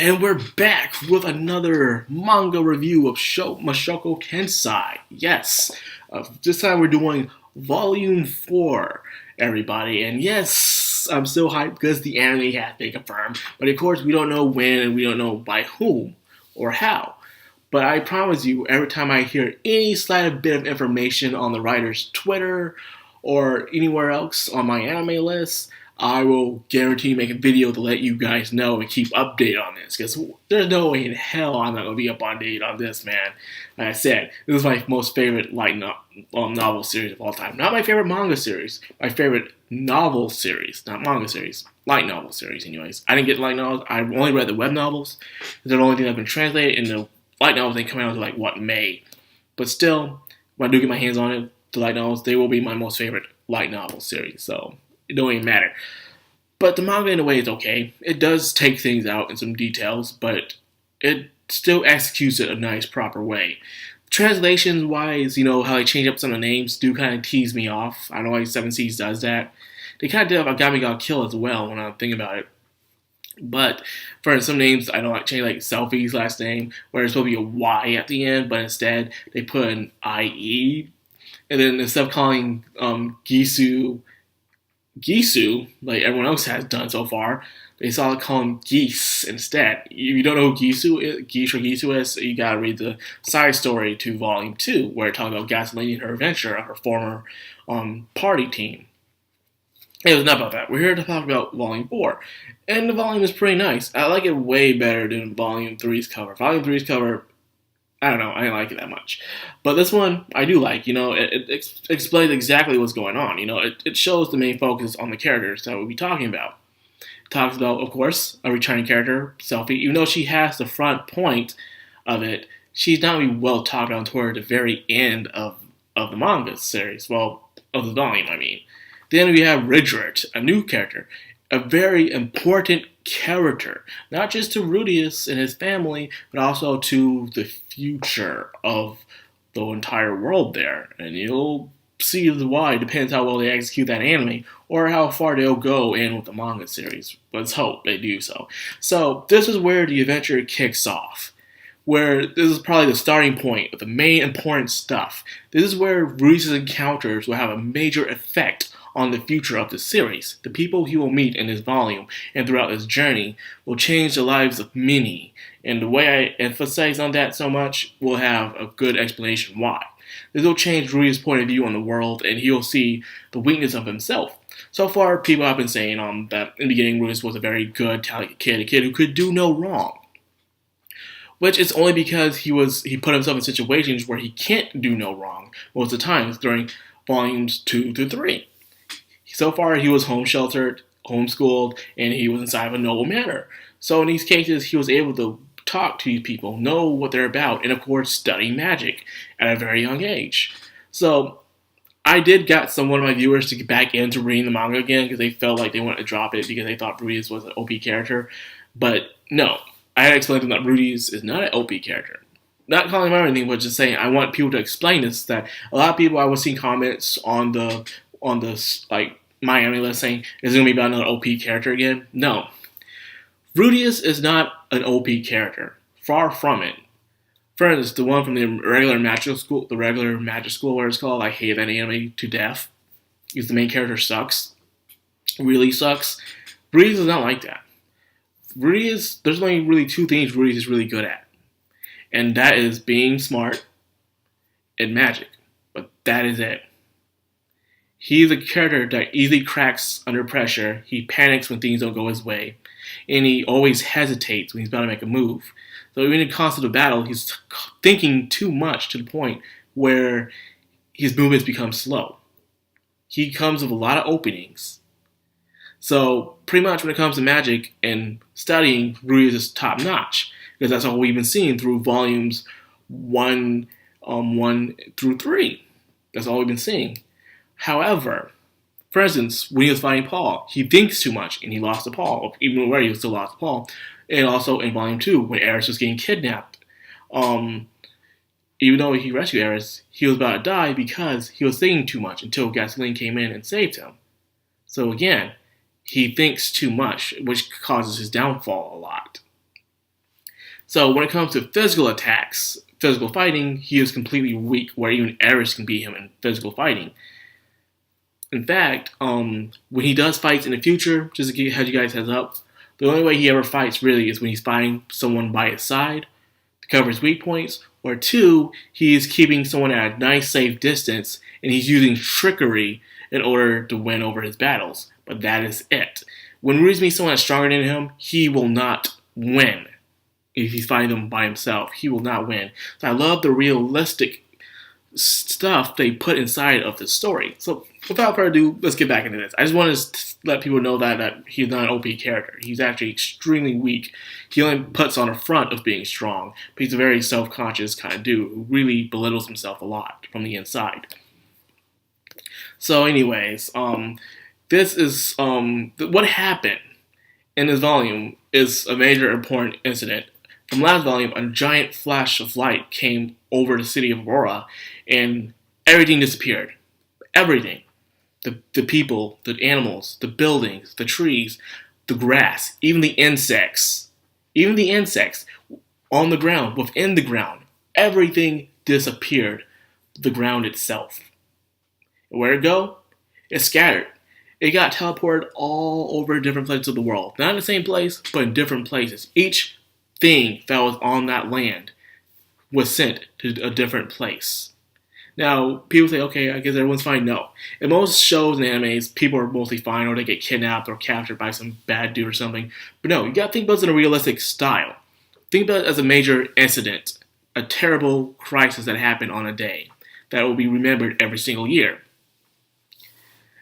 And we're back with another manga review of Mushoku Tensei. Yes, this time we're doing Volume 4, everybody. And yes, I'm still hyped because the anime has been confirmed. But of course, we don't know when and we don't know by whom or how. But I promise you, every time I hear any slight bit of information on the writer's Twitter or anywhere else on my anime list, I will guarantee make a video to let you guys know and keep update on this. Because there's no way in hell I'm not going to be up on date on this, man. Like I said, this is my most favorite light novel series of all time. Not my favorite manga series. My favorite novel series. Not manga series. Light novel series, anyways. I didn't get light novels. I only read the web novels. They're the only thing that's been translated. And the light novels, they come out in May. But still, when I do get my hands on it, the light novels, they will be my most favorite light novel series. So it don't even matter. But the manga, in a way, is okay. It does take things out in some details, but it still executes it a nice, proper way. Translations-wise, how they change up some of the names do kind of tease me off. I know why Seven Seas does that. They kind of did Agami Got Kill as well when I think about it. But for some names, I don't like change, like Selfie's last name, where it's supposed to be a Y at the end, but instead they put an IE. And then instead of calling Gisu, like everyone else has done so far, they saw it call him Geese instead. If you don't know who Gisu is, you gotta read the side story to Volume 2, where it talks about Gasoline and her adventure of her former party team. It was not about that. We're here to talk about Volume 4. And the volume is pretty nice. I like it way better than Volume 3's cover. Volume 3's cover, I don't know, I didn't like it that much. But this one, I do like. It explains exactly what's going on. It shows the main focus on the characters that we'll be talking about. It talks about, of course, a returning character, Selfie. Even though she has the front point of it, she's not really well talked about toward the very end of the manga series. Well, of the volume, I mean. Then we have Ridgert, a new character. A very important character, not just to Rudius and his family, but also to the future of the entire world there. And you'll see why. It depends how well they execute that anime, or how far they'll go in with the manga series. Let's hope they do so. So this is where the adventure kicks off. Where this is probably the starting point of the main important stuff. This is where Rudius' encounters will have a major effect on the future of the series. The people he will meet in this volume and throughout this journey will change the lives of many. And the way I emphasize on that so much will have a good explanation why. This will change Rudi's point of view on the world, and he'll see the weakness of himself. So far, people have been saying that in the beginning, Rudius was a very good, talented kid, a kid who could do no wrong. Which is only because he put himself in situations where he can't do no wrong most of the times during volumes 2 through 3. So far, he was home-sheltered, homeschooled, and he was inside of a noble manor. So in these cases, he was able to talk to these people, know what they're about, and of course, study magic at a very young age. So I did get one of my viewers to get back into reading the manga again because they felt like they wanted to drop it because they thought Rudius was an OP character. But no, I had to explain to them that Rudius is not an OP character. Not calling him out or anything, but just saying I want people to explain this. That a lot of people I was seeing comments on the my anime list saying, is it going to be about another OP character again? No. Rudius is not an OP character. Far from it. For instance, the one from the regular magic school, where it's called, I hate that anime to death. Because the main character sucks. Really sucks. Rudius is not like that. There's only really two things Rudius is really good at. And that is being smart and magic. But that is it. He's a character that easily cracks under pressure. He panics when things don't go his way. And he always hesitates when he's about to make a move. So even in constant battle, he's thinking too much to the point where his movements become slow. He comes with a lot of openings. So pretty much when it comes to magic and studying, Rudius is top notch. Because that's all we've been seeing through volumes 1 through 3. That's all we've been seeing. However, for instance, when he was fighting Paul, he thinks too much and he lost to Paul. Even where he still lost to Paul. And also in Volume 2, when Eris was getting kidnapped. Even though he rescued Eris, he was about to die because he was thinking too much until Gasoline came in and saved him. So again, he thinks too much, which causes his downfall a lot. So when it comes to physical attacks, physical fighting, he is completely weak, where even Eris can beat him in physical fighting. In fact, when he does fights in the future, just to head you guys heads up, the only way he ever fights really is when he's fighting someone by his side to cover his weak points, or two, he is keeping someone at a nice safe distance and he's using trickery in order to win over his battles. But that is it. When Ruiz meets someone that's stronger than him, he will not win. If he's fighting them by himself, he will not win. So I love the realistic stuff they put inside of this story. So without further ado, let's get back into this. I just want to let people know that he's not an OP character. He's actually extremely weak. He only puts on a front of being strong, but he's a very self-conscious kind of dude who really belittles himself a lot from the inside. So anyways, this is what happened in this volume is a major important incident. From last volume, a giant flash of light came over the city of Aurora, and everything disappeared. Everything. The people, the animals, the buildings, the trees, the grass, even the insects. Even the insects on the ground, within the ground. Everything disappeared. The ground itself. And where'd it go? It scattered. It got teleported all over different places of the world. Not in the same place, but in different places. Each thing that was on that land was sent to a different place. Now, people say, okay, I guess everyone's fine. No. In most shows and animes, people are mostly fine, or they get kidnapped or captured by some bad dude or something. But no, you gotta think about this in a realistic style. Think about it as a major incident, a terrible crisis that happened on a day that will be remembered every single year.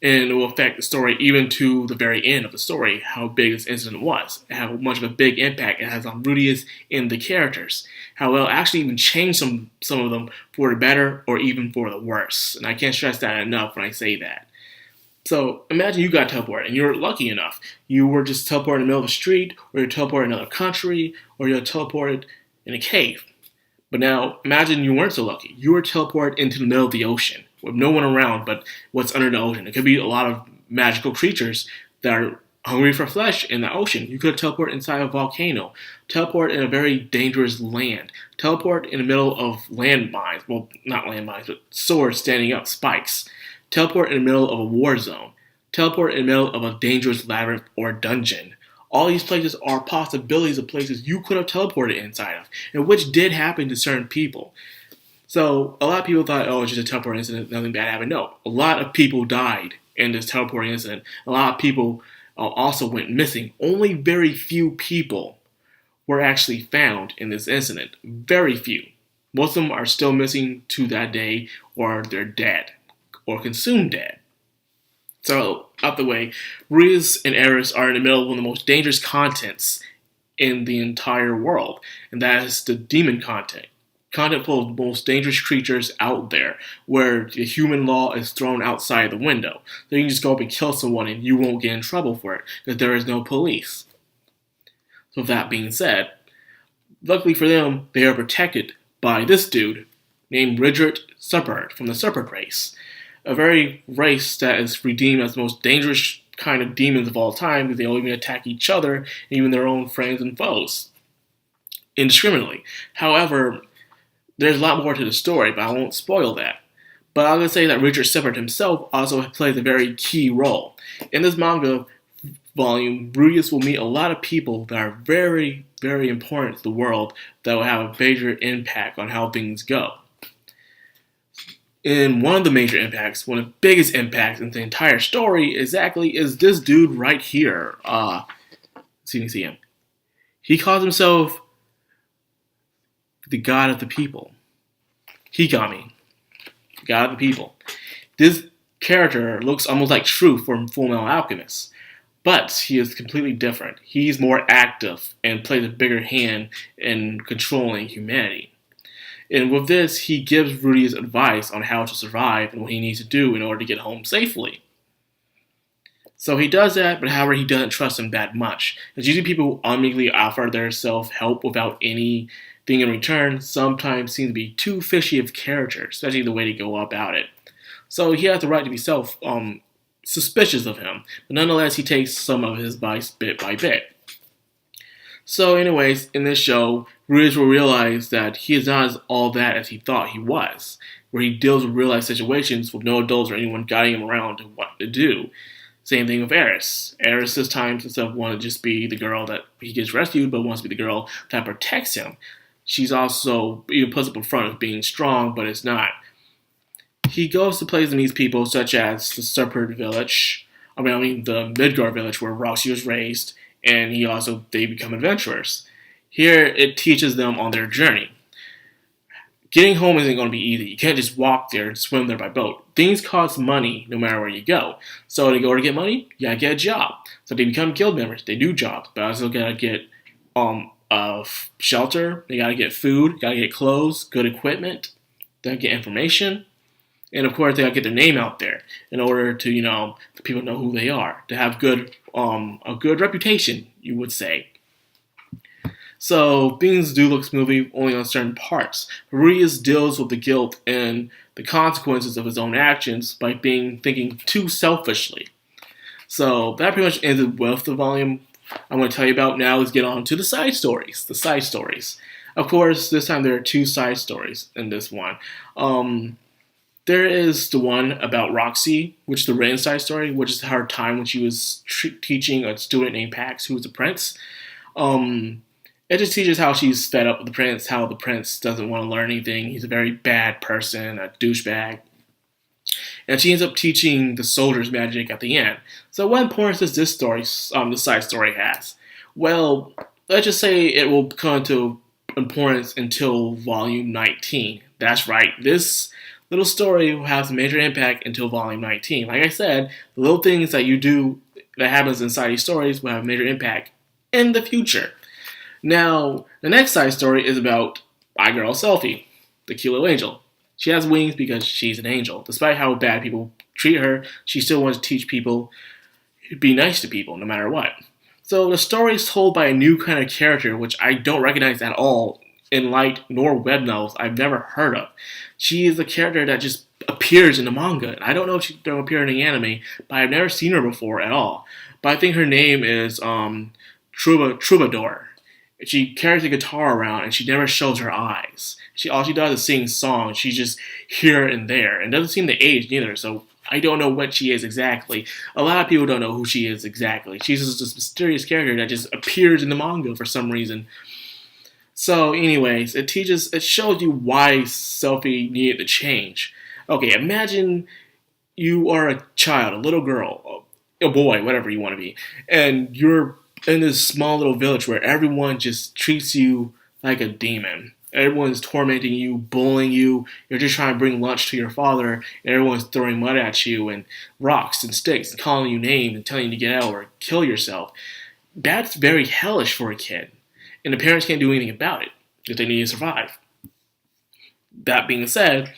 And it will affect the story even to the very end of the story, how big this incident was, and how much of a big impact it has on Rudius and the characters. How it'll actually even change some of them for the better or even for the worse. And I can't stress that enough when I say that. So imagine you got teleported and you're lucky enough. You were just teleported in the middle of the street, or you're teleported in another country, or you're teleported in a cave. But now imagine you weren't so lucky. You were teleported into the middle of the ocean, with no one around but what's under the ocean. It could be a lot of magical creatures that are hungry for flesh in the ocean. You could teleport inside a volcano, teleport in a very dangerous land, teleport in the middle of landmines, well, not landmines, but swords standing up, spikes, teleport in the middle of a war zone, teleport in the middle of a dangerous labyrinth or dungeon. All these places are possibilities of places you could have teleported inside of, and which did happen to certain people. So a lot of people thought, oh, it's just a teleporting incident, nothing bad happened. No, a lot of people died in this teleporting incident. A lot of people also went missing. Only very few people were actually found in this incident. Very few. Most of them are still missing to that day, or they're dead, or consumed dead. So, out the way, Riz and Eris are in the middle of one of the most dangerous contents in the entire world, and that is the demon content. Content full of the most dangerous creatures out there, where the human law is thrown outside the window. So you can just go up and kill someone and you won't get in trouble for it, because there is no police. So with that being said, luckily for them, they are protected by this dude named Ridgert Serpert from the Serpent race. A very race that is redeemed as the most dangerous kind of demons of all time, because they all even attack each other, and even their own friends and foes, indiscriminately. However, there's a lot more to the story, but I won't spoil that. But I'm going to say that Ridgert Serpert himself also plays a very key role. In this manga volume, Rudius will meet a lot of people that are very, very important to the world that will have a major impact on how things go. And one of the major impacts, one of the biggest impacts in the entire story exactly is this dude right here. So you can see him. He calls himself the God of the People. Higami. God of the People. This character looks almost like Truth from Fullmetal Alchemist, but he is completely different. He's more active and plays a bigger hand in controlling humanity. And with this, he gives Rudius advice on how to survive and what he needs to do in order to get home safely. So he does that, but however, he doesn't trust him that much. Because usually people who immediately offer their self-help without anything in return sometimes seem to be too fishy of character, especially the way they go about it. So he has the right to be suspicious of him, but nonetheless, he takes some of his advice bit by bit. So, anyways, in this show, Ruiz will realize that he is not all that as he thought he was, where he deals with real life situations with no adults or anyone guiding him around to what to do. Same thing with Eris. Eris this time, instead of wanting to just be the girl that he gets rescued, but wants to be the girl that protects him. She's also even puts up in front of being strong, but it's not. He goes to places and meets people such as the Serpent Village, the Midgard Village where Roxy was raised, and they become adventurers. Here, it teaches them on their journey. Getting home isn't going to be easy. You can't just walk there and swim there by boat. Things cost money no matter where you go. So to go to get money, you gotta get a job. So they become guild members. They do jobs, but also gotta get shelter. They gotta get food. Gotta get clothes, good equipment. They gotta get information, and of course they gotta get their name out there in order to the people know who they are. To have a good reputation, you would say. So things do look smoothly only on certain parts. Ruiz deals with the guilt and the consequences of his own actions by thinking too selfishly. So that pretty much ended with the volume I'm going to tell you about now. Let's get on to the side stories. Of course, this time there are 2 side stories in this one. There is the one about Roxy, which is the written side story, which is her time when she was teaching a student named Pax, who was a prince. It just teaches how she's fed up with the prince, how the prince doesn't want to learn anything. He's a very bad person, a douchebag. And she ends up teaching the soldiers magic at the end. So what importance does this story, the side story has? Well, let's just say it will come to importance until volume 19. That's right, this little story will have a major impact until volume 19. Like I said, the little things that you do that happens inside these stories will have a major impact in the future. Now, the next side story is about my girl Selfie, the cute little angel. She has wings because she's an angel. Despite how bad people treat her, she still wants to teach people to be nice to people no matter what. So the story is told by a new kind of character which I don't recognize at all in light nor web novels I've never heard of. She is a character that just appears in the manga. I don't know if she'll appear in the anime, but I've never seen her before at all. But I think her name is Troubadour. She carries a guitar around and she never shows her eyes. All she does is sing songs. She's just here and there and doesn't seem to age neither. So I don't know what she is exactly. A lot of people don't know who she is exactly. She's just this mysterious character that just appears in the manga for some reason. So anyways, it shows you why Selfie needed to change. Okay, imagine you are a child, a little girl, a boy, whatever you want to be, and you're in this small little village where everyone just treats you like a demon. Everyone's tormenting you, bullying you. You're just trying to bring lunch to your father, and everyone's throwing mud at you and rocks and sticks and calling you names and telling you to get out or kill yourself. That's very hellish for a kid, and the parents can't do anything about it because they need to survive. That being said,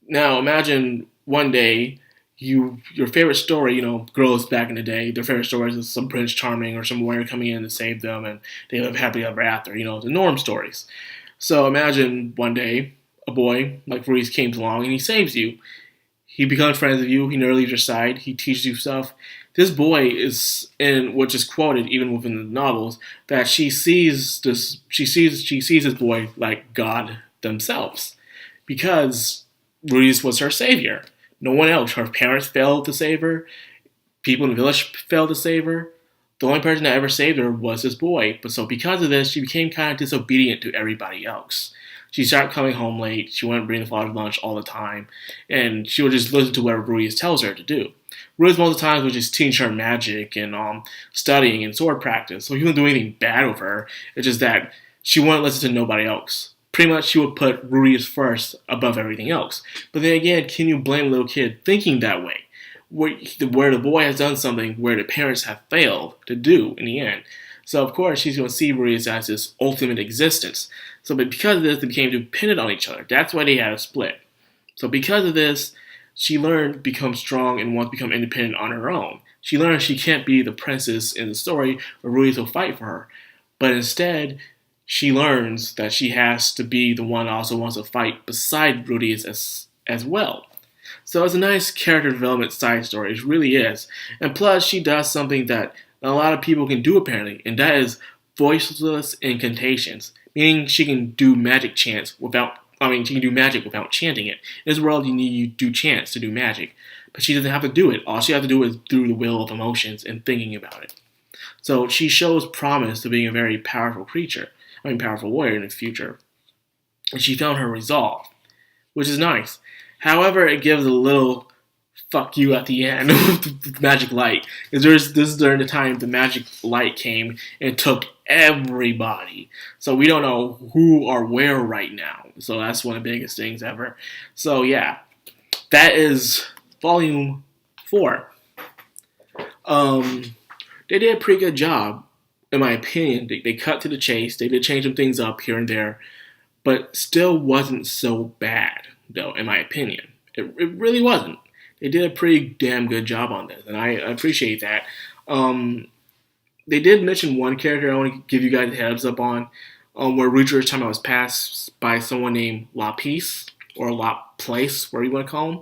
now imagine one day your favorite story, girls back in the day, their favorite stories is some Prince Charming or some warrior coming in to save them and they live happily ever after, the norm stories. So imagine one day a boy like Ruiz came along and he saves you. He becomes friends with you, he never leaves your side, he teaches you stuff. This boy is which is quoted even within the novels, that she sees this boy like God themselves. Because Ruiz was her savior. No one else. Her parents failed to save her. People in the village failed to save her. The only person that ever saved her was this boy. But so because of this, she became kind of disobedient to everybody else. She started coming home late. She wouldn't bring the father lunch all the time. And she would just listen to whatever Ruiz tells her to do. Ruiz most of the times would just teach her magic and studying and sword practice. So he wouldn't do anything bad with her. It's just that she wouldn't listen to nobody else. Pretty much she would put Ruiz first above everything else. But then again, can you blame a little kid thinking that way? Where the boy has done something where the parents have failed to do in the end. So of course she's going to see Ruiz as his ultimate existence. So but because of this, they became dependent on each other. That's why they had a split. So because of this, she learned to become strong and wants to become independent on her own. She learned she can't be the princess in the story where Ruiz will fight for her. But instead, she learns that she has to be the one that also wants to fight beside Ruiz as well. So it's a nice character development side story. It really is. And plus, she does something that a lot of people can do apparently, and that is voiceless incantations, meaning she can do magic chants without. She can do magic without chanting it. In this world, you do chants to do magic, but she doesn't have to do it. All she has to do is through the will of emotions and thinking about it. So she shows promise to being a very powerful creature. Powerful warrior in the future. And she found her resolve, which is nice. However, it gives a little fuck you at the end with the magic light. Because this is during the time the magic light came and took everybody. So we don't know who or where right now. So that's one of the biggest things ever. So yeah, that is volume 4. They did a pretty good job, in my opinion. They cut to the chase. They did change some things up here and there, but still wasn't so bad, though, in my opinion. It really wasn't. They did a pretty damn good job on this, and I appreciate that. They did mention one character I want to give you guys a heads up on, where Rucher's time was passed by someone named Lapis, or Laplace, whatever you want to call him.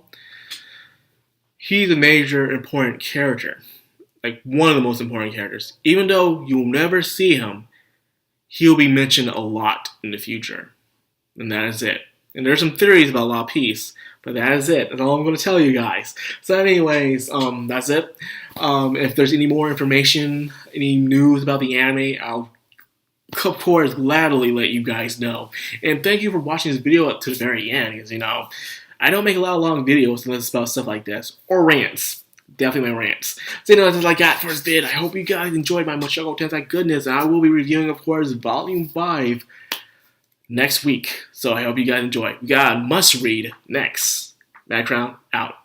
He's a major important character. Like, one of the most important characters. Even though you'll never see him, he'll be mentioned a lot in the future. And that is it. And there's some theories about Lapis, but that is it. That's all I'm going to tell you guys. So anyways, that's it. If there's any more information, any news about the anime, I'll, of course, gladly let you guys know. And thank you for watching this video up to the very end, because, I don't make a lot of long videos unless it's about stuff like this. Or rants. Definitely my rants. So that's all I got for this vid. I hope you guys enjoyed my Mushoku Tensei goodness. I will be reviewing, of course, Volume 5 next week. So I hope you guys enjoy. We got a must read next. Madcrownxox out.